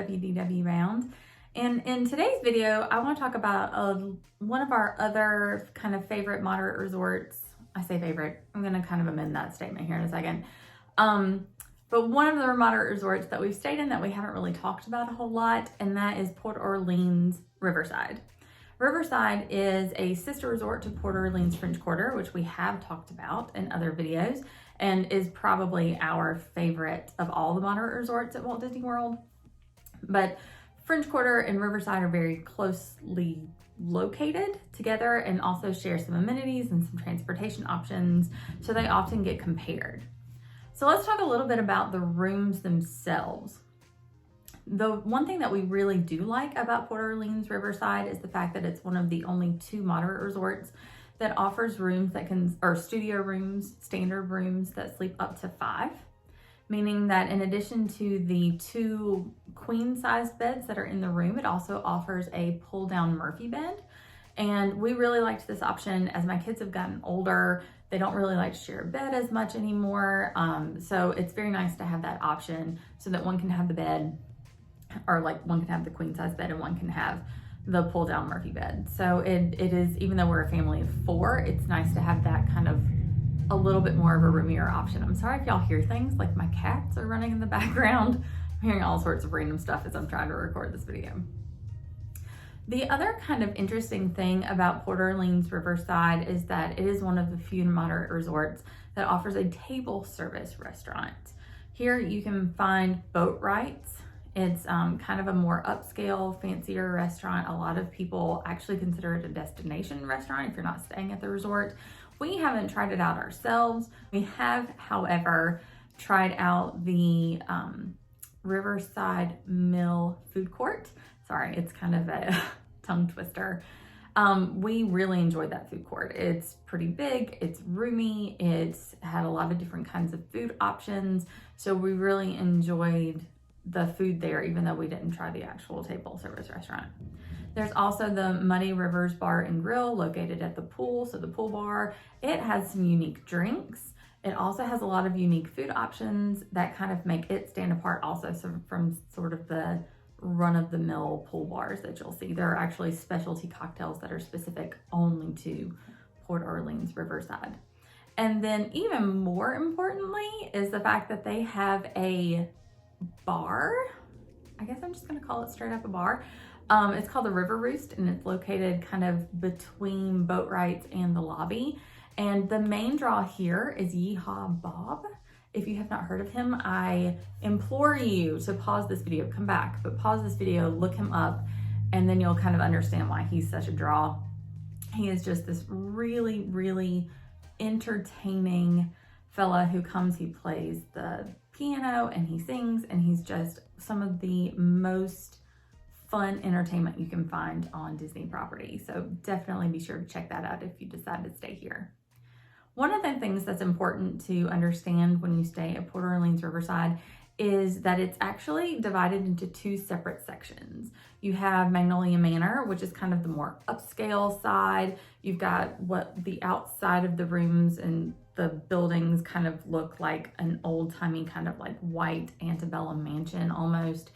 WDW Bound. And in today's video, I want to talk about one of our other kind of favorite moderate resorts. I say favorite, I'm going to kind of amend that statement here in a second. But one of the moderate resorts that we've stayed in that we haven't really talked about a whole lot, and that is Port Orleans Riverside. Riverside is a sister resort to Port Orleans French Quarter, which we have talked about in other videos, and is probably our favorite of all the moderate resorts at Walt Disney World. But French Quarter and Riverside are very closely located together and also share some amenities and some transportation options, so they often get compared. So let's talk a little bit about the rooms themselves. The one thing that we really do like about Port Orleans Riverside is the fact that it's one of the only two moderate resorts that offers rooms that or studio rooms, standard rooms that sleep up to 5. Meaning that in addition to the 2 queen-sized beds that are in the room, it also offers a pull-down Murphy bed. And we really liked this option. As my kids have gotten older, they don't really like to share a bed as much anymore. So it's very nice to have that option so that one can have the bed, or like one can have the queen-size bed and one can have the pull-down Murphy bed. So it is, even though we're a family of 4, it's nice to have that kind of a little bit more of a roomier option. I'm sorry if y'all hear things, like my cats are running in the background. I'm hearing all sorts of random stuff as I'm trying to record this video. The other kind of interesting thing about Port Orleans Riverside is that it is one of the few moderate resorts that offers a table service restaurant. Here you can find boat rides. It's kind of a more upscale, fancier restaurant. A lot of people actually consider it a destination restaurant if you're not staying at the resort. We haven't tried it out ourselves. We have, however, tried out the Riverside Mill food court. Sorry, it's kind of a tongue twister. We really enjoyed that food court. It's pretty big, it's roomy, it's had a lot of different kinds of food options. So we really enjoyed the food there, even though we didn't try the actual table service restaurant. There's also the Muddy Rivers Bar and Grill located at the pool, so the pool bar. It has some unique drinks. It also has a lot of unique food options that kind of make it stand apart also from sort of the run-of-the-mill pool bars that you'll see. There are actually specialty cocktails that are specific only to Port Orleans Riverside. And then even more importantly is the fact that they have a bar. I guess I'm just gonna call it straight up a bar. It's called the River Roost, and it's located kind of between boat rides and the lobby. And the main draw here is Yeehaw Bob. If you have not heard of him, I implore you to pause this video, come back, but pause this video, look him up, and then you'll kind of understand why he's such a draw. He is just this really, really entertaining fella who comes, he plays the piano and he sings, and he's just some of the most fun entertainment you can find on Disney property. So definitely be sure to check that out if you decide to stay here. One of the things that's important to understand when you stay at Port Orleans Riverside is that it's actually divided into 2 separate sections. You have Magnolia Manor, which is kind of the more upscale side. You've got what the outside of the rooms and the buildings kind of look like an old-timey kind of like white antebellum mansion almost.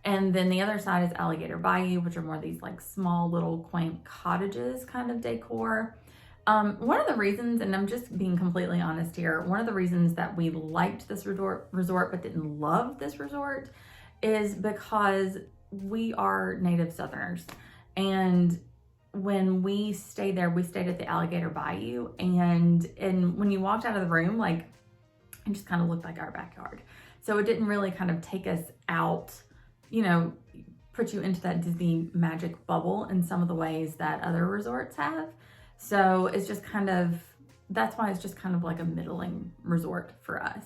And then the other side is Alligator Bayou, which are more these like small little quaint cottages kind of decor. One of the reasons, and I'm just being completely honest here, one of the reasons that we liked this resort but didn't love this resort is because we are native Southerners. And when we stayed there, we stayed at the Alligator Bayou, and when you walked out of the room, like, it just kind of looked like our backyard. So it didn't really kind of take us out, you know, put you into that Disney magic bubble in some of the ways that other resorts have. So it's just kind of, that's why it's just kind of like a middling resort for us.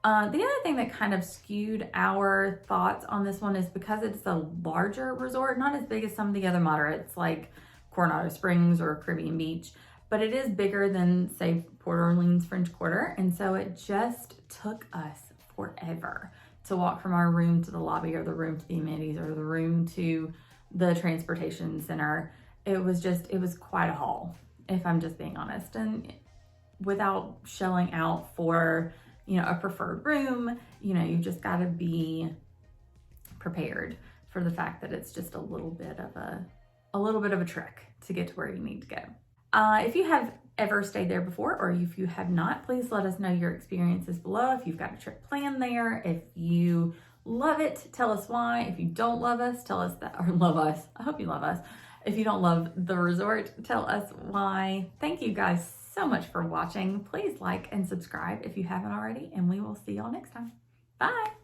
The other thing that kind of skewed our thoughts on this one is because it's a larger resort, not as big as some of the other moderates like Coronado Springs or Caribbean Beach, but it is bigger than, say, Port Orleans French Quarter. And so it just took us forever to walk from our room to the lobby, or the room to the amenities, or the room to the transportation center. It was quite a haul, if I'm just being honest. And without shelling out for, you know, a preferred room, you know, you've just got to be prepared for the fact that it's just a little bit of a trek to get to where you need to go. If you have ever stayed there before, or if you have not, please let us know your experiences below. If you've got a trip planned there, if you love it, tell us why. If you don't love us, tell us that, or love us. I hope you love us. If you don't love the resort, tell us why. Thank you guys so much for watching. Please like and subscribe if you haven't already, and we will see y'all next time. Bye.